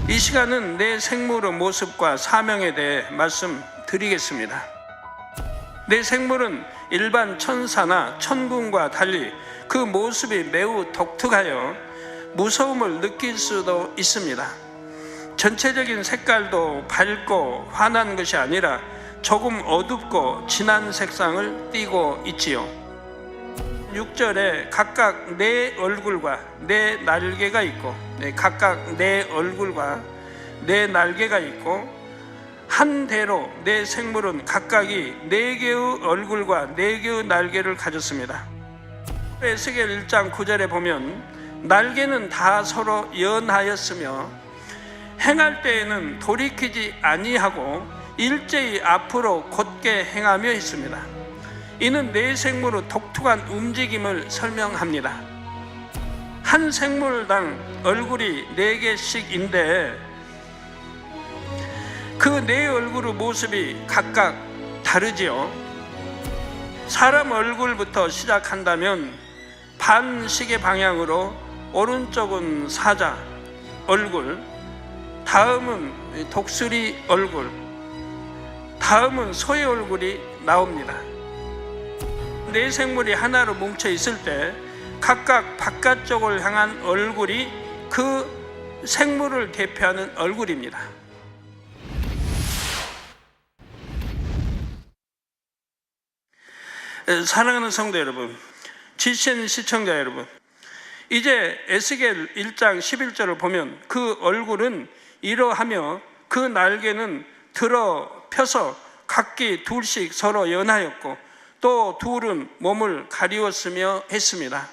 이 시간은 내 생물의 모습과 사명에 대해 말씀드리겠습니다. 내 생물은 일반 천사나 천군과 달리 그 모습이 매우 독특하여 무서움을 느낄 수도 있습니다. 전체적인 색깔도 밝고 환한 것이 아니라 조금 어둡고 진한 색상을 띠고 있지요. 6절에 각각 네 얼굴과 네 날개가 있고, 각각 네 얼굴과 네 날개가 있고, 한 대로 네 생물은 각각이 네 개의 얼굴과 네 개의 날개를 가졌습니다. 에스겔 1장 9절에 보면 날개는 다 서로 연하였으며 행할 때에는 돌이키지 아니하고 일제히 앞으로 곧게 행하며 있습니다. 이는 네 생물의 독특한 움직임을 설명합니다. 한 생물당 얼굴이 4개씩인데 그 네 얼굴의 모습이 각각 다르지요. 사람 얼굴부터 시작한다면 반시계 방향으로 오른쪽은 사자 얼굴, 다음은 독수리 얼굴, 다음은 소의 얼굴이 나옵니다. 네 생물이 하나로 뭉쳐 있을 때 각각 바깥쪽을 향한 얼굴이 그 생물을 대표하는 얼굴입니다. 사랑하는 성도 여러분, GCN 시청자 여러분, 이제 에스겔 1장 11절을 보면 그 얼굴은 이러하며 그 날개는 들어 펴서 각기 둘씩 서로 연하였고 또 둘은 몸을 가리웠으며 했습니다.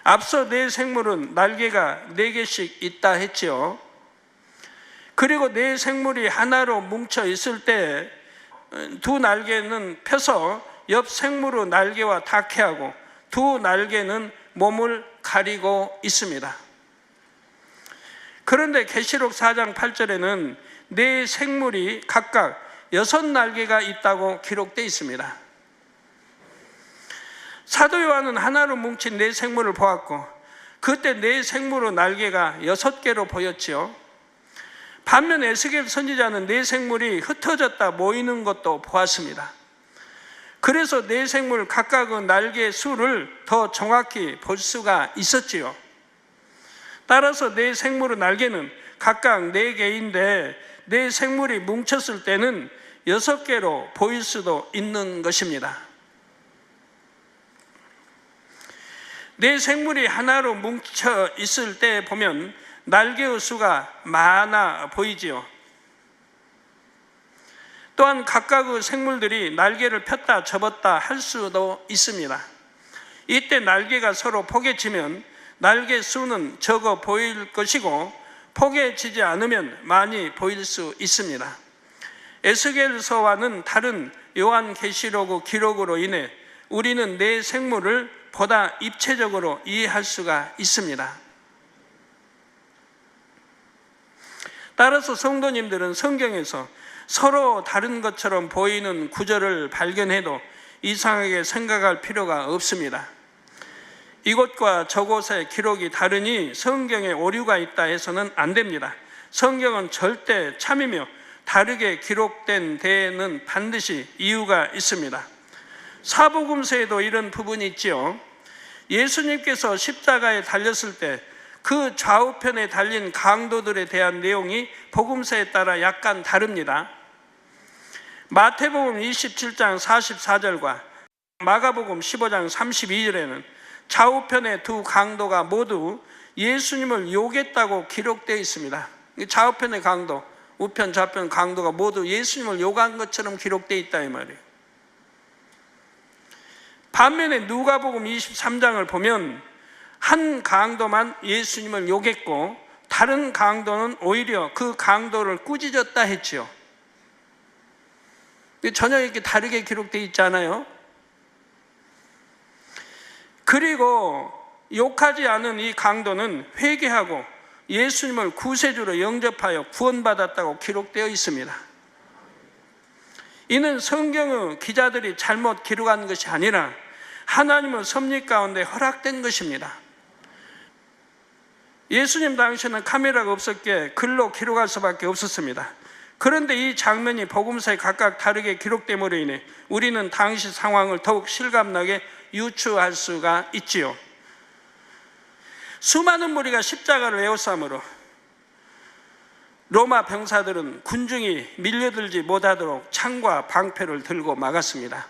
앞서 네 생물은 날개가 4개씩 있다 했지요. 그리고 네 생물이 하나로 뭉쳐 있을 때 두 날개는 펴서 옆 생물의 날개와 닿게 두 날개는 몸을 가리고 있습니다. 그런데 계시록 4장 8절에는 네 생물이 각각 6날개가 있다고 기록되어 있습니다. 사도 요한은 하나로 뭉친 네 생물을 보았고 그때 네 생물의 날개가 6개로 보였지요. 반면 에스겔 선지자는 네 생물이 흩어졌다 모이는 것도 보았습니다. 그래서 네 생물 각각의 날개 수를 더 정확히 볼 수가 있었지요. 따라서 네 생물의 날개는 각각 4개인데 네 생물이 뭉쳤을 때는 6개로 보일 수도 있는 것입니다. 네 생물이 하나로 뭉쳐 있을 때 보면 날개의 수가 많아 보이지요. 또한 각각의 생물들이 날개를 폈다 접었다 할 수도 있습니다. 이때 날개가 서로 포개지면 날개 수는 적어 보일 것이고 포개지지 않으면 많이 보일 수 있습니다. 에스겔서와는 다른 요한계시록의 기록으로 인해 우리는 네 생물을 보다 입체적으로 이해할 수가 있습니다. 따라서 성도님들은 성경에서 서로 다른 것처럼 보이는 구절을 발견해도 이상하게 생각할 필요가 없습니다. 이곳과 저곳의 기록이 다르니 성경에 오류가 있다 해서는 안 됩니다. 성경은 절대 참이며 다르게 기록된 데에는 반드시 이유가 있습니다. 사복음서에도 이런 부분이 있지요. 예수님께서 십자가에 달렸을 때 그 좌우편에 달린 강도들에 대한 내용이 복음서에 따라 약간 다릅니다. 마태복음 27장 44절과 마가복음 15장 32절에는 좌우편의 두 강도가 모두 예수님을 욕했다고 기록되어 있습니다. 좌우편의 강도, 우편 좌편 강도가 모두 예수님을 욕한 것처럼 기록되어 있다 이 말이에요. 반면에 누가복음 23장을 보면 한 강도만 예수님을 욕했고 다른 강도는 오히려 그 강도를 꾸짖었다 했지요. 전혀 이렇게 다르게 기록되어 있잖아요. 그리고 욕하지 않은 이 강도는 회개하고 예수님을 구세주로 영접하여 구원받았다고 기록되어 있습니다. 이는 성경의 기자들이 잘못 기록한 것이 아니라 하나님의 섭리 가운데 허락된 것입니다. 예수님 당시에는 카메라가 없었기에 글로 기록할 수밖에 없었습니다. 그런데 이 장면이 복음서에 각각 다르게 기록됨으로 인해 우리는 당시 상황을 더욱 실감나게 유추할 수가 있지요. 수많은 무리가 십자가를 에워싸므로 로마 병사들은 군중이 밀려들지 못하도록 창과 방패를 들고 막았습니다.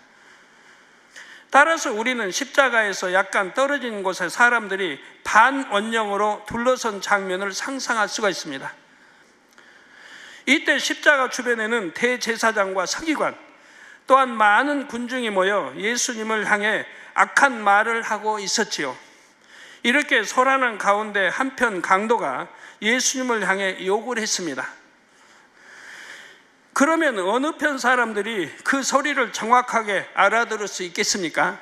따라서 우리는 십자가에서 약간 떨어진 곳에 사람들이 반원령으로 둘러선 장면을 상상할 수가 있습니다. 이때 십자가 주변에는 대제사장과 서기관, 또한 많은 군중이 모여 예수님을 향해 악한 말을 하고 있었지요. 이렇게 소란한 가운데 한편 강도가 예수님을 향해 욕을 했습니다. 그러면 어느 편 사람들이 그 소리를 정확하게 알아들을 수 있겠습니까?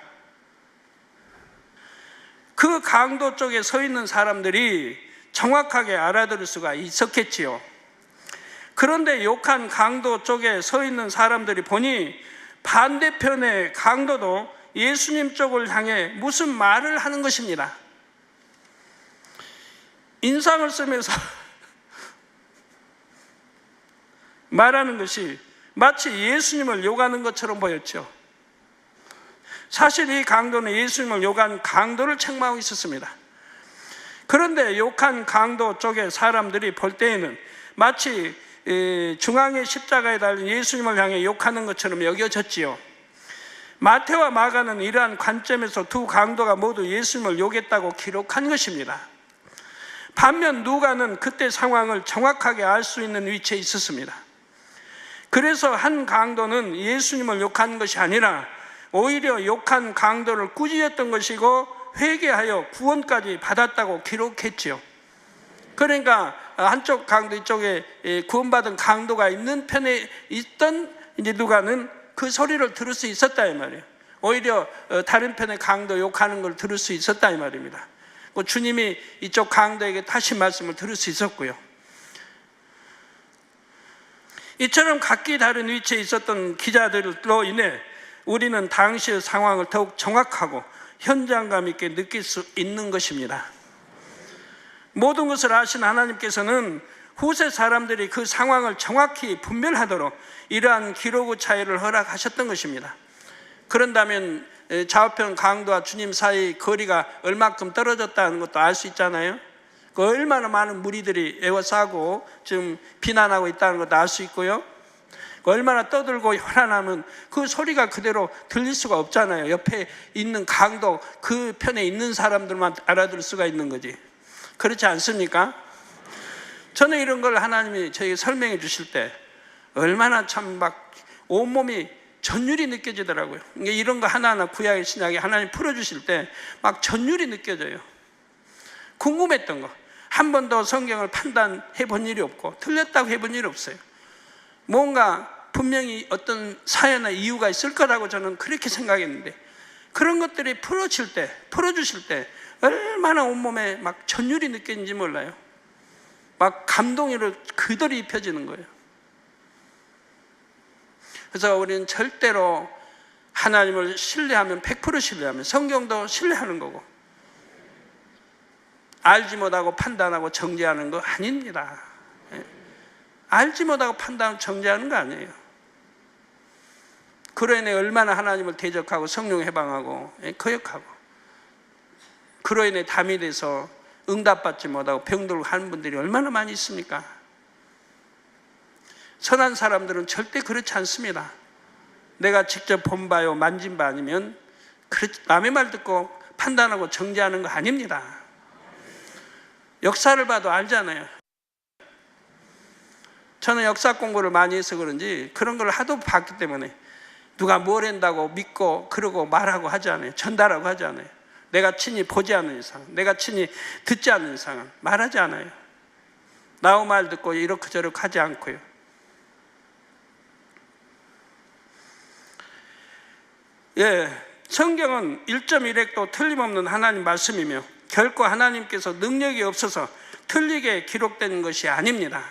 그 강도 쪽에 서 있는 사람들이 정확하게 알아들을 수가 있었겠지요. 그런데 욕한 강도 쪽에 서 있는 사람들이 보니 반대편의 강도도 예수님 쪽을 향해 무슨 말을 하는 것입니다. 인상을 쓰면서 말하는 것이 마치 예수님을 욕하는 것처럼 보였죠. 사실 이 강도는 예수님을 욕한 강도를 책망하고 있었습니다. 그런데 욕한 강도 쪽의 사람들이 볼 때에는 마치 중앙의 십자가에 달린 예수님을 향해 욕하는 것처럼 여겨졌지요. 마태와 마가는 이러한 관점에서 두 강도가 모두 예수님을 욕했다고 기록한 것입니다. 반면 누가는 그때 상황을 정확하게 알 수 있는 위치에 있었습니다. 그래서 한 강도는 예수님을 욕한 것이 아니라 오히려 욕한 강도를 꾸짖었던 것이고 회개하여 구원까지 받았다고 기록했지요. 그러니까 한쪽 강도, 이쪽에 구원받은 강도가 있는 편에 있던 이제 누가는 그 소리를 들을 수 있었다 이 말이에요. 오히려 다른 편의 강도 욕하는 걸 들을 수 있었다 이 말입니다. 주님이 이쪽 강도에게 다시 말씀을 들을 수 있었고요. 이처럼 각기 다른 위치에 있었던 기자들로 인해 우리는 당시의 상황을 더욱 정확하고 현장감 있게 느낄 수 있는 것입니다. 모든 것을 아신 하나님께서는 후세 사람들이 그 상황을 정확히 분별하도록 이러한 기록의 차이를 허락하셨던 것입니다. 그런다면 좌우편 강도와 주님 사이 거리가 얼마큼 떨어졌다는 것도 알 수 있잖아요. 얼마나 많은 무리들이 에워싸고 지금 비난하고 있다는 것도 알 수 있고요. 얼마나 떠들고 혈안하면 그 소리가 그대로 들릴 수가 없잖아요. 옆에 있는 강도, 그 편에 있는 사람들만 알아들을 수가 있는 거지. 그렇지 않습니까? 저는 이런 걸 하나님이 저에게 설명해 주실 때 얼마나 참 막 온몸이 전율이 느껴지더라고요. 이런 거 하나하나 구약의 신약에 하나님 풀어주실 때 막 전율이 느껴져요. 궁금했던 거. 한 번도 성경을 판단해 본 일이 없고 틀렸다고 해본 일이 없어요. 뭔가 분명히 어떤 사연이나 이유가 있을 거라고 저는 그렇게 생각했는데 그런 것들이 풀어주실 때 얼마나 온몸에 막 전율이 느껴지는지 몰라요. 막 감동으로 그대로 입혀지는 거예요. 그래서 우리는 절대로 하나님을 신뢰하면 100% 신뢰하면 성경도 신뢰하는 거고 알지 못하고 판단하고 정죄하는 거 아닙니다. 알지 못하고 판단하고 정죄하는 거 아니에요. 그로 인해 얼마나 하나님을 대적하고 성령 해방하고 거역하고 그로 인해 담이 돼서 응답받지 못하고 병들고 하는 분들이 얼마나 많이 있습니까? 선한 사람들은 절대 그렇지 않습니다. 내가 직접 본 바요 만진 바 아니면 남의 말 듣고 판단하고 정죄하는 거 아닙니다. 역사를 봐도 알잖아요. 저는 역사 공부를 많이 해서 그런지 그런 걸 하도 봤기 때문에 누가 뭘 한다고 믿고 그러고 말하고 하지 않아요. 전달하고 하지 않아요. 내가 친히 보지 않는 이상, 내가 친히 듣지 않는 이상은 말하지 않아요. 나의 말 듣고 이렇게 저렇게 하지 않고요. 성경은 1.1획도 틀림없는 하나님 말씀이며 결코 하나님께서 능력이 없어서 틀리게 기록된 것이 아닙니다.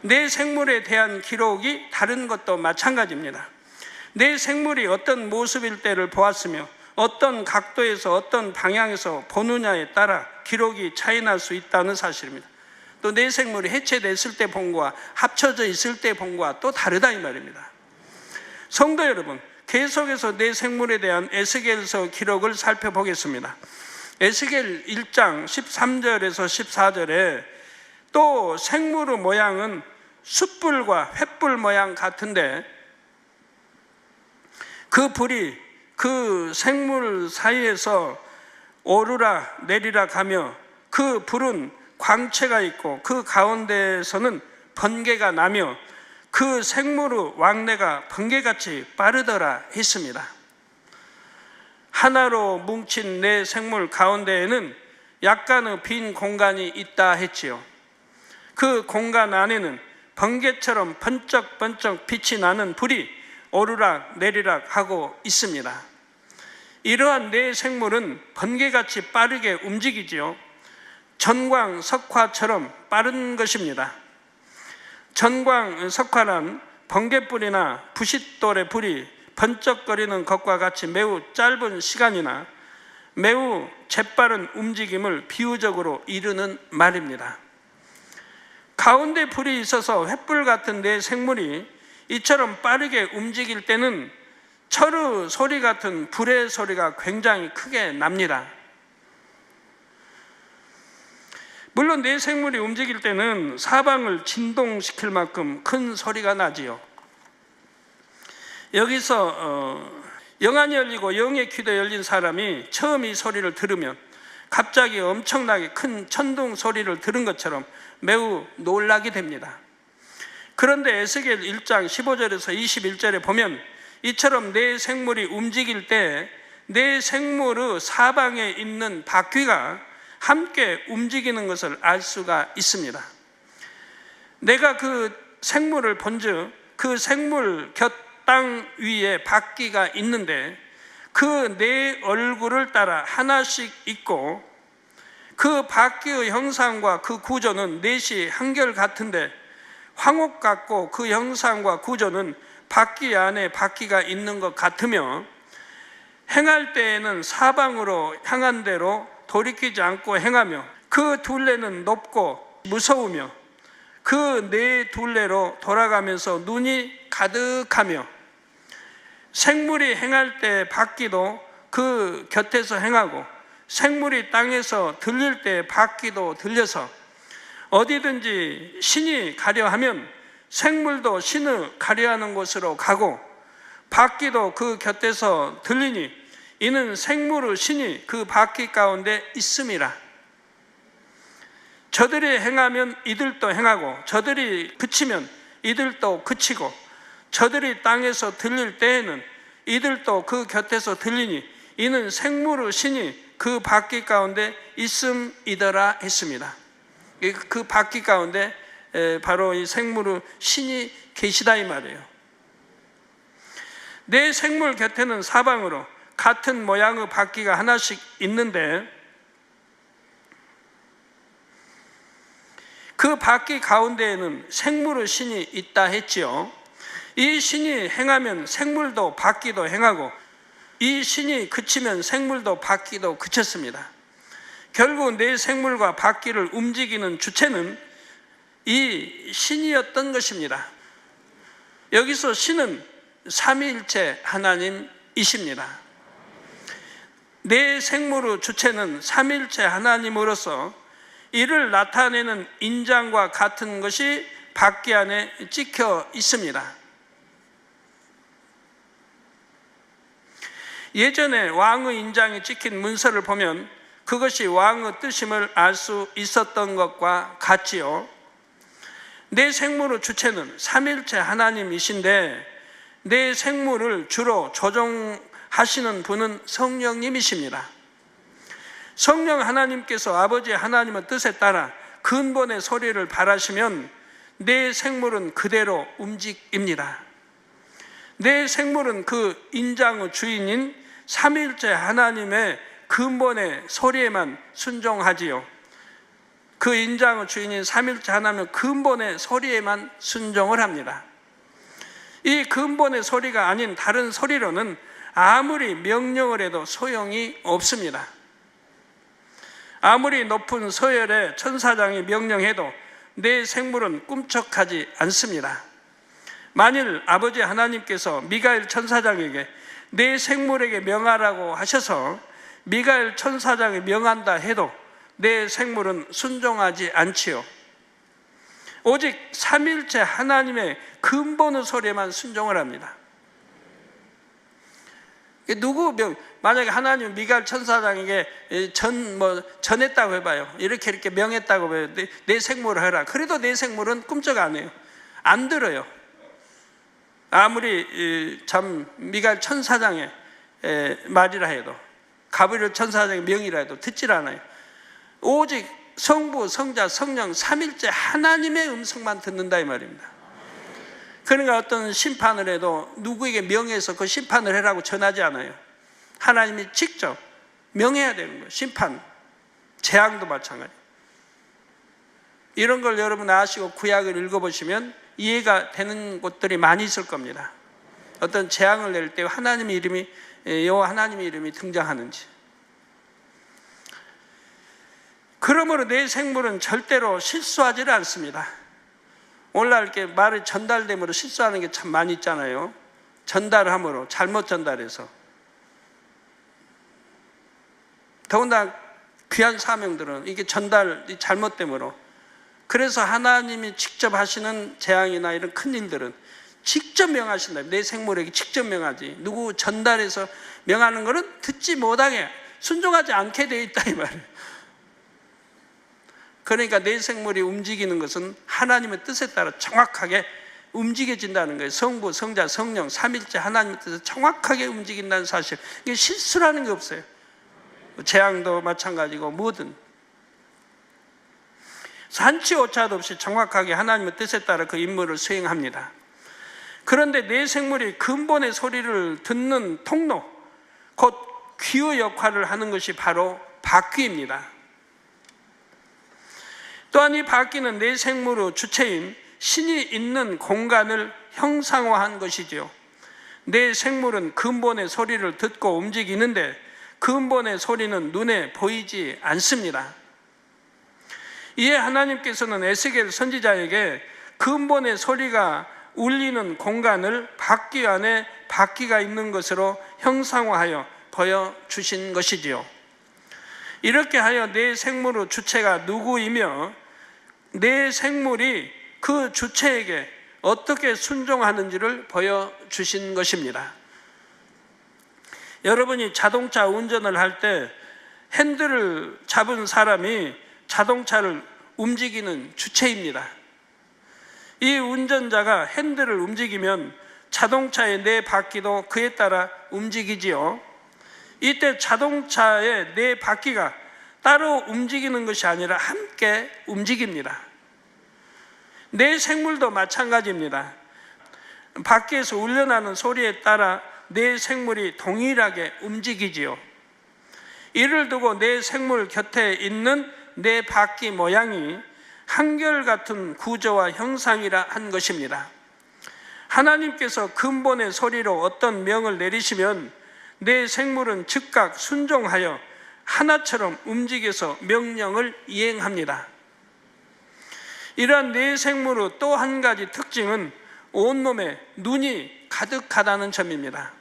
내 생물에 대한 기록이 다른 것도 마찬가지입니다. 내 생물이 어떤 모습일 때를 보았으며 어떤 각도에서 어떤 방향에서 보느냐에 따라 기록이 차이날 수 있다는 사실입니다. 또 내 생물이 해체됐을 때 본 거와 합쳐져 있을 때 본 거와 또 다르다 이 말입니다. 성도 여러분, 계속해서 내 생물에 대한 에스겔서 기록을 살펴보겠습니다. 에스겔 1장 13절에서 14절에 또 생물의 모양은 숯불과 횃불 모양 같은데 그 불이 그 생물 사이에서 오르락 내리락 하며 그 불은 광채가 있고 그 가운데에서는 번개가 나며 그 생물의 왕래가 번개같이 빠르더라 했습니다. 하나로 뭉친 내 생물 가운데에는 약간의 빈 공간이 있다 했지요. 그 공간 안에는 번개처럼 번쩍번쩍 빛이 나는 불이 오르락 내리락 하고 있습니다. 이러한 내 생물은 번개같이 빠르게 움직이지요. 전광 석화처럼 빠른 것입니다. 전광 석화란 번개불이나 부싯돌의 불이 번쩍거리는 것과 같이 매우 짧은 시간이나 매우 재빠른 움직임을 비유적으로 이르는 말입니다. 가운데 불이 있어서 횃불 같은 내 생물이 이처럼 빠르게 움직일 때는 철의 소리 같은 불의 소리가 굉장히 크게 납니다. 물론 내 생물이 움직일 때는 사방을 진동시킬 만큼 큰 소리가 나지요. 여기서 영안이 열리고 영의 귀도 열린 사람이 처음 이 소리를 들으면 갑자기 엄청나게 큰 천둥 소리를 들은 것처럼 매우 놀라게 됩니다. 그런데 에스겔 1장 15절에서 21절에 보면 이처럼 내 생물이 움직일 때 내 생물의 사방에 있는 바퀴가 함께 움직이는 것을 알 수가 있습니다. 내가 그 생물을 본즉 그 생물 곁 땅 위에 바퀴가 있는데 그 내 얼굴을 따라 하나씩 있고 그 바퀴의 형상과 그 구조는 넷이 한결같은데 황옥 같고 그 형상과 구조는 바퀴 안에 바퀴가 있는 것 같으며 행할 때에는 사방으로 향한 대로 돌이키지 않고 행하며 그 둘레는 높고 무서우며 그 네 둘레로 돌아가면서 눈이 가득하며 생물이 행할 때 바퀴도 그 곁에서 행하고 생물이 땅에서 들릴 때 바퀴도 들려서 어디든지 신이 가려하면 생물도 신을 가려하는 곳으로 가고 바퀴도 그 곁에서 들리니 이는 생물의 신이 그 바퀴 가운데 있음이라. 저들이 행하면 이들도 행하고 저들이 그치면 이들도 그치고 저들이 땅에서 들릴 때에는 이들도 그 곁에서 들리니 이는 생물의 신이 그 바퀴 가운데 있음이더라 했습니다. 그 바퀴 가운데 바로 이 생물의 신이 계시다 이 말이에요. 내 생물 곁에는 사방으로 같은 모양의 바퀴가 하나씩 있는데 그 바퀴 가운데에는 생물의 신이 있다 했지요. 이 신이 행하면 생물도 바퀴도 행하고 이 신이 그치면 생물도 바퀴도 그쳤습니다. 결국 내 생물과 바퀴를 움직이는 주체는 이 신이었던 것입니다. 여기서 신은 삼위일체 하나님이십니다. 내 생물의 주체는 삼위일체 하나님으로서 이를 나타내는 인장과 같은 것이 바퀴 안에 찍혀 있습니다. 예전에 왕의 인장이 찍힌 문서를 보면 그것이 왕의 뜻임을 알 수 있었던 것과 같지요. 내 생물의 주체는 삼위일체 하나님이신데 내 생물을 주로 조종하시는 분은 성령님이십니다. 성령 하나님께서 아버지 하나님의 뜻에 따라 근본의 소리를 발하시면 내 생물은 그대로 움직입니다. 내 생물은 그 인장의 주인인 삼위일체 하나님의 근본의 소리에만 순종하지요. 그 인장의 주인인 삼위일체 하나님의 근본의 소리에만 순종을 합니다. 이 근본의 소리가 아닌 다른 소리로는 아무리 명령을 해도 소용이 없습니다. 아무리 높은 서열의 천사장이 명령해도 내 생물은 꿈쩍하지 않습니다. 만일 아버지 하나님께서 미가엘 천사장에게 내 생물에게 명하라고 하셔서 미가엘 천사장이 명한다 해도 내 생물은 순종하지 않지요. 오직 삼일체 하나님의 근본의 소리에만 순종을 합니다. 만약에 하나님 미가엘 천사장에게 전했다고 해봐요. 이렇게 명했다고 해요. 내 생물을 해라. 그래도 내 생물은 꿈쩍 안 해요. 안 들어요. 아무리 미가엘 천사장의 말이라 해도, 가브리엘 천사장의 명이라 해도 듣질 않아요. 오직 성부, 성자, 성령 삼일째 하나님의 음성만 듣는다 이 말입니다. 그러니까 어떤 심판을 해도 누구에게 명해서 그 심판을 해라고 전하지 않아요. 하나님이 직접 명해야 되는 거예요. 심판, 재앙도 마찬가지. 이런 걸 여러분 아시고 구약을 읽어보시면 이해가 되는 곳들이 많이 있을 겁니다. 어떤 재앙을 낼 때 하나님의 이름이 등장하는지. 그러므로 내 생물은 절대로 실수하지를 않습니다. 오늘날 이렇게 말이 전달됨으로 실수하는 게 참 많이 있잖아요. 전달함으로 잘못 전달해서. 더군다나 귀한 사명들은 이게 전달이 잘못됨으로, 그래서 하나님이 직접 하시는 재앙이나 이런 큰 일들은 직접 명하신다. 내 생물에게 직접 명하지. 누구 전달해서 명하는 것은 듣지 못하게, 순종하지 않게 되어 있다 이 말이에요. 그러니까 내 생물이 움직이는 것은 하나님의 뜻에 따라 정확하게 움직여진다는 거예요. 성부, 성자, 성령, 삼일째 하나님의 뜻에 정확하게 움직인다는 사실. 이게 실수라는 게 없어요. 재앙도 마찬가지고 뭐든 산치 오차도 없이 정확하게 하나님의 뜻에 따라 그 임무를 수행합니다. 그런데 내 생물이 근본의 소리를 듣는 통로, 곧 귀의 역할을 하는 것이 바로 바퀴입니다. 또한 이 바퀴는 내 생물의 주체인 신이 있는 공간을 형상화한 것이지요. 내 생물은 근본의 소리를 듣고 움직이는데 근본의 소리는 눈에 보이지 않습니다. 이에 하나님께서는 에스겔 선지자에게 근본의 소리가 울리는 공간을 바퀴 안에 바퀴가 있는 것으로 형상화하여 보여주신 것이지요. 이렇게 하여 내 생물의 주체가 누구이며 내 생물이 그 주체에게 어떻게 순종하는지를 보여주신 것입니다. 여러분이 자동차 운전을 할 때 핸들을 잡은 사람이 자동차를 움직이는 주체입니다. 이 운전자가 핸들을 움직이면 자동차의 네 바퀴도 그에 따라 움직이지요. 이때 자동차의 네 바퀴가 따로 움직이는 것이 아니라 함께 움직입니다. 내 생물도 마찬가지입니다. 바퀴에서 울려나는 소리에 따라 내 생물이 동일하게 움직이지요. 이를 두고 내 생물 곁에 있는 내 바퀴 모양이 한결같은 구조와 형상이라 한 것입니다. 하나님께서 근본의 소리로 어떤 명을 내리시면 내 생물은 즉각 순종하여 하나처럼 움직여서 명령을 이행합니다. 이러한 내 생물의 또 한 가지 특징은 온몸에 눈이 가득하다는 점입니다.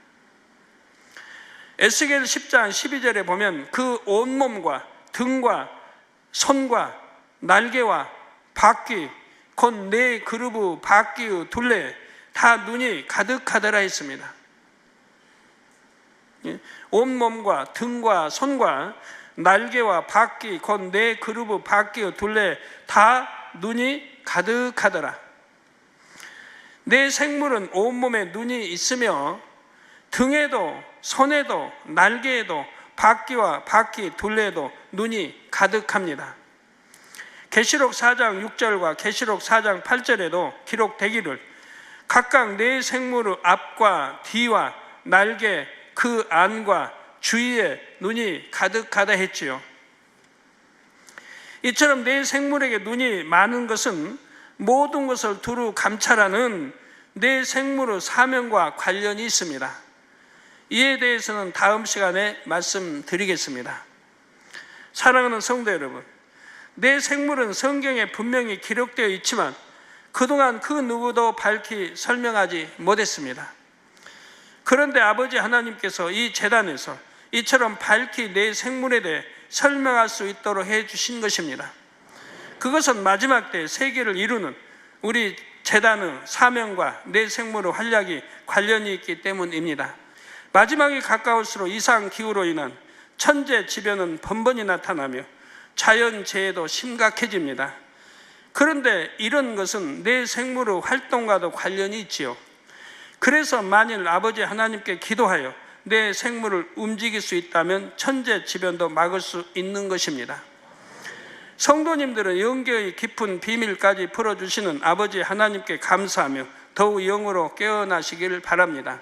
에스겔 10장 12절에 보면 그 온몸과 등과 손과 날개와 바퀴 곧 네 그루브 바퀴의 둘레 다 눈이 가득하더라 했습니다. 온몸과 등과 손과 날개와 바퀴 곧 네 그루브 바퀴의 둘레 다 눈이 가득하더라. 내 생물은 온몸에 눈이 있으며 등에도 손에도 날개에도 바퀴와 바퀴 둘레에도 눈이 가득합니다. 계시록 4장 6절과 계시록 4장 8절에도 기록되기를 각각 내 생물의 앞과 뒤와 날개 그 안과 주위에 눈이 가득하다 했지요. 이처럼 내 생물에게 눈이 많은 것은 모든 것을 두루 감찰하는 내 생물의 사명과 관련이 있습니다. 이에 대해서는 다음 시간에 말씀드리겠습니다. 사랑하는 성도 여러분, 내 생물은 성경에 분명히 기록되어 있지만 그동안 그 누구도 밝히 설명하지 못했습니다. 그런데 아버지 하나님께서 이 제단에서 이처럼 밝히 내 생물에 대해 설명할 수 있도록 해주신 것입니다. 그것은 마지막 때 세계를 이루는 우리 제단의 사명과 내 생물의 활약이 관련이 있기 때문입니다. 마지막이 가까울수록 이상기후로 인한 천재지변은 번번이 나타나며 자연재해도 심각해집니다. 그런데 이런 것은 내 생물의 활동과도 관련이 있지요. 그래서 만일 아버지 하나님께 기도하여 내 생물을 움직일 수 있다면 천재지변도 막을 수 있는 것입니다. 성도님들은 영계의 깊은 비밀까지 풀어주시는 아버지 하나님께 감사하며 더욱 영으로 깨어나시기를 바랍니다.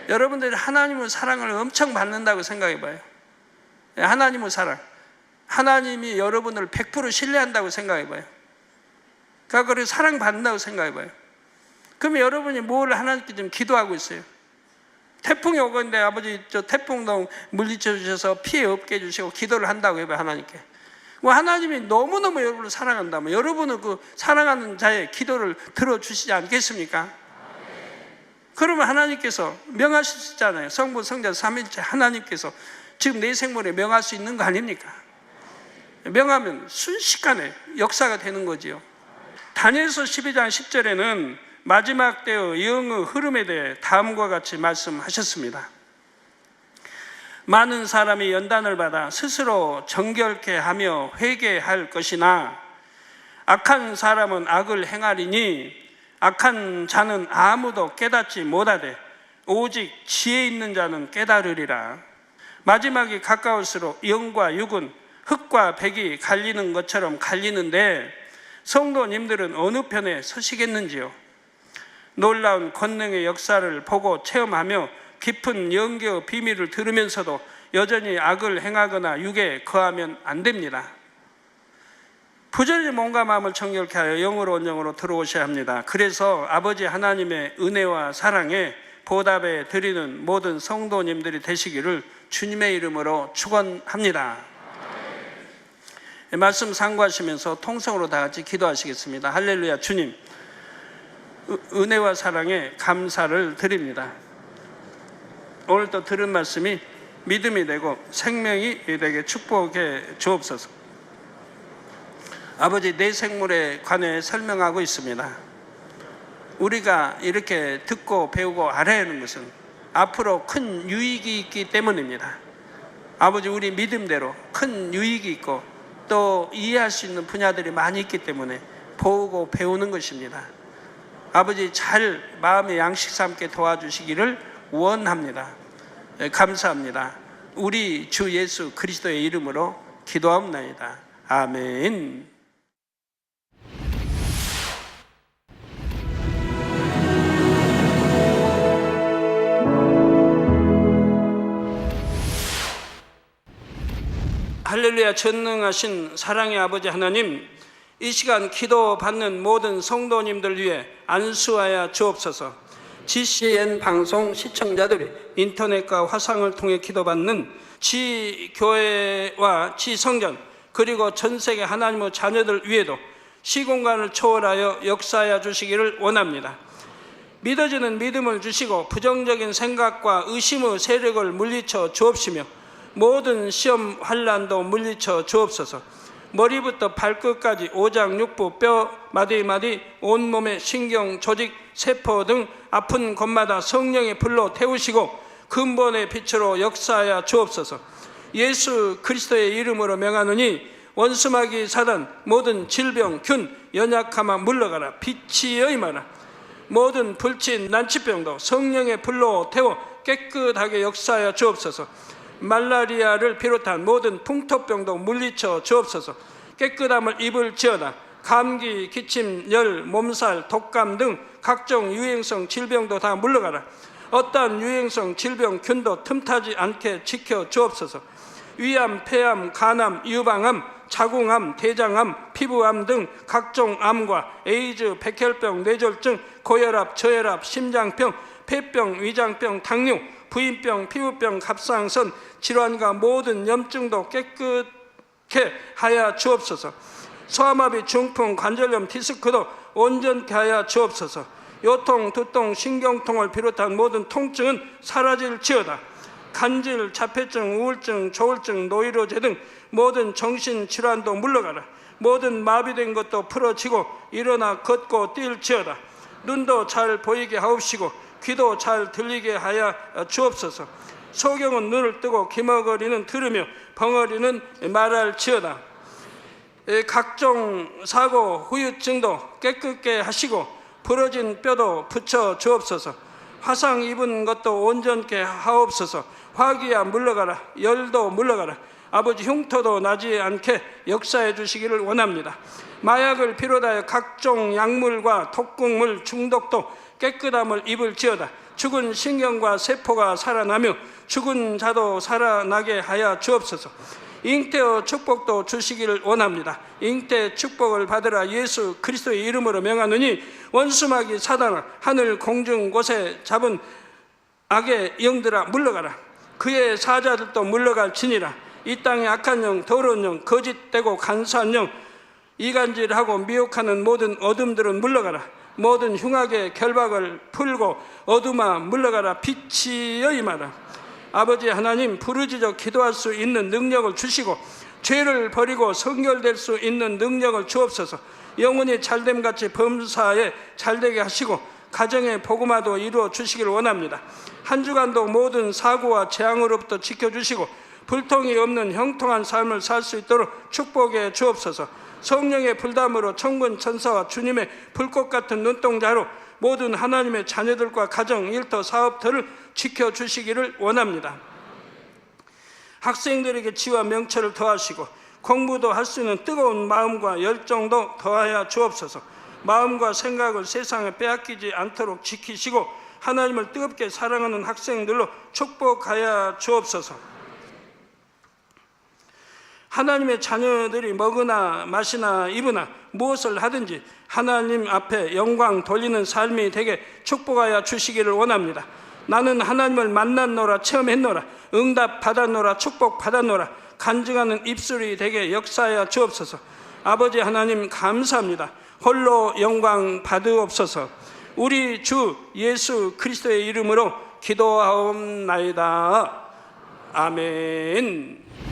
여러분들이 하나님의 사랑을 엄청 받는다고 생각해봐요. 하나님의 사랑, 하나님이 여러분을 100% 신뢰한다고 생각해봐요. 그러니까 그걸 사랑받는다고 생각해봐요. 그러면 여러분이 뭘 하나님께 좀 기도하고 있어요? 태풍이 오고 있는데 아버지 저 태풍도 물리쳐 주셔서 피해 없게 해주시고 기도를 한다고 해봐요. 하나님께. 하나님이 너무너무 여러분을 사랑한다면 여러분은 그 사랑하는 자의 기도를 들어주시지 않겠습니까? 그러면 하나님께서 명하실 수 있잖아요. 성부, 성자, 삼위일체 하나님께서 지금 내 생물에 명할 수 있는 거 아닙니까? 명하면 순식간에 역사가 되는 거지요. 다니엘서 12장 10절에는 마지막 때의 영의 흐름에 대해 다음과 같이 말씀하셨습니다. 많은 사람이 연단을 받아 스스로 정결케 하며 회개할 것이나 악한 사람은 악을 행하리니 악한 자는 아무도 깨닫지 못하되 오직 지혜 있는 자는 깨달으리라. 마지막이 가까울수록 영과 육은 흙과 백이 갈리는 것처럼 갈리는데 성도님들은 어느 편에 서시겠는지요? 놀라운 권능의 역사를 보고 체험하며 깊은 영계의 비밀을 들으면서도 여전히 악을 행하거나 육에 거하면 안 됩니다. 부지런히 몸과 마음을 정결케 하여 영으로 온영으로 들어오셔야 합니다. 그래서 아버지 하나님의 은혜와 사랑에 보답해 드리는 모든 성도님들이 되시기를 주님의 이름으로 축원합니다. 말씀 상고하시면서 통성으로 다 같이 기도하시겠습니다. 할렐루야. 주님, 은혜와 사랑에 감사를 드립니다. 오늘 또 들은 말씀이 믿음이 되고 생명이 되게 축복해 주옵소서. 아버지, 내 생물에 관해 설명하고 있습니다. 우리가 이렇게 듣고 배우고 알아야 하는 것은 앞으로 큰 유익이 있기 때문입니다. 아버지, 우리 믿음대로 큰 유익이 있고 또 이해할 수 있는 분야들이 많이 있기 때문에 보고 배우는 것입니다. 아버지, 잘 마음의 양식 삼게 도와주시기를 원합니다. 감사합니다. 우리 주 예수 그리스도의 이름으로 기도하옵나이다. 아멘. 할렐루야. 전능하신 사랑의 아버지 하나님, 이 시간 기도 받는 모든 성도님들 위해 안수하여 주옵소서. GCN 방송 시청자들이 인터넷과 화상을 통해 기도받는 지교회와 지성전 그리고 전세계 하나님의 자녀들 위에도 시공간을 초월하여 역사하여 주시기를 원합니다. 믿어지는 믿음을 주시고 부정적인 생각과 의심의 세력을 물리쳐 주옵시며 모든 시험 환난도 물리쳐 주옵소서. 머리부터 발끝까지 오장 육부 뼈 마디마디 온몸의 신경 조직 세포 등 아픈 곳마다 성령의 불로 태우시고 근본의 빛으로 역사하여 주옵소서. 예수 그리스도의 이름으로 명하노니 원수마귀 사단 모든 질병 균 연약함아 물러가라. 빛이 여임하라. 모든 불친 난치병도 성령의 불로 태워 깨끗하게 역사하여 주옵소서. 말라리아를 비롯한 모든 풍토병도 물리쳐 주옵소서. 깨끗함을 입을지어다. 감기, 기침, 열, 몸살, 독감 등 각종 유행성 질병도 다 물러가라. 어떠한 유행성 질병 균도 틈타지 않게 지켜 주옵소서. 위암, 폐암, 간암, 유방암, 자궁암, 대장암, 피부암 등 각종 암과 에이즈, 백혈병, 뇌졸중, 고혈압, 저혈압, 심장병, 폐병, 위장병, 당뇨, 부인병, 피부병, 갑상선 질환과 모든 염증도 깨끗게 하여 주옵소서. 소아마비, 중풍, 관절염, 디스크도 온전케 하여 주옵소서. 요통, 두통, 신경통을 비롯한 모든 통증은 사라질지어다. 간질, 자폐증, 우울증, 조울증, 노이로제 등 모든 정신질환도 물러가라. 모든 마비된 것도 풀어지고 일어나 걷고 뛸지어다. 눈도 잘 보이게 하옵시고 귀도 잘 들리게 하여 주옵소서. 소경은 눈을 뜨고 기머거리는 들으며 벙어리는 말할지어다. 각종 사고, 후유증도 깨끗게 하시고 부러진 뼈도 붙여 주옵소서. 화상 입은 것도 온전케 하옵소서. 화기야 물러가라. 열도 물러가라. 아버지, 흉터도 나지 않게 역사해 주시기를 원합니다. 마약을 비롯하여 각종 약물과 독극물 중독도 깨끗함을 입을지어다. 죽은 신경과 세포가 살아나며 죽은 자도 살아나게 하여 주옵소서. 잉태의 축복도 주시기를 원합니다. 잉태 축복을 받으라. 예수 그리스도의 이름으로 명하노니 원수마귀 사단아, 하늘 공중 곳에 잡은 악의 영들아 물러가라. 그의 사자들도 물러갈지니라. 이 땅의 악한 영, 더러운 영, 거짓되고 간사한 영, 이간질하고 미혹하는 모든 어둠들은 물러가라. 모든 흉악의 결박을 풀고 어둠아 물러가라. 빛이여 임하라. 아버지 하나님, 부르짖어 기도할 수 있는 능력을 주시고 죄를 버리고 성결될 수 있는 능력을 주옵소서. 영혼이 잘됨같이 범사에 잘되게 하시고 가정의 복음화도 이루어 주시길 원합니다. 한 주간도 모든 사고와 재앙으로부터 지켜주시고 불통이 없는 형통한 삶을 살 수 있도록 축복해 주옵소서. 성령의 불담으로 천군 천사와 주님의 불꽃 같은 눈동자로 모든 하나님의 자녀들과 가정, 일터, 사업들을 지켜주시기를 원합니다. 학생들에게 지와 명철을 더하시고 공부도 할 수 있는 뜨거운 마음과 열정도 더하여 주옵소서. 마음과 생각을 세상에 빼앗기지 않도록 지키시고 하나님을 뜨겁게 사랑하는 학생들로 축복하여 주옵소서. 하나님의 자녀들이 먹으나 마시나 입으나 무엇을 하든지 하나님 앞에 영광 돌리는 삶이 되게 축복하여 주시기를 원합니다. 나는 하나님을 만났노라, 체험했노라, 응답 받았노라, 축복 받았노라, 간증하는 입술이 되게 역사하여 주옵소서. 아버지 하나님 감사합니다. 홀로 영광 받으옵소서. 우리 주 예수 그리스도의 이름으로 기도하옵나이다. 아멘.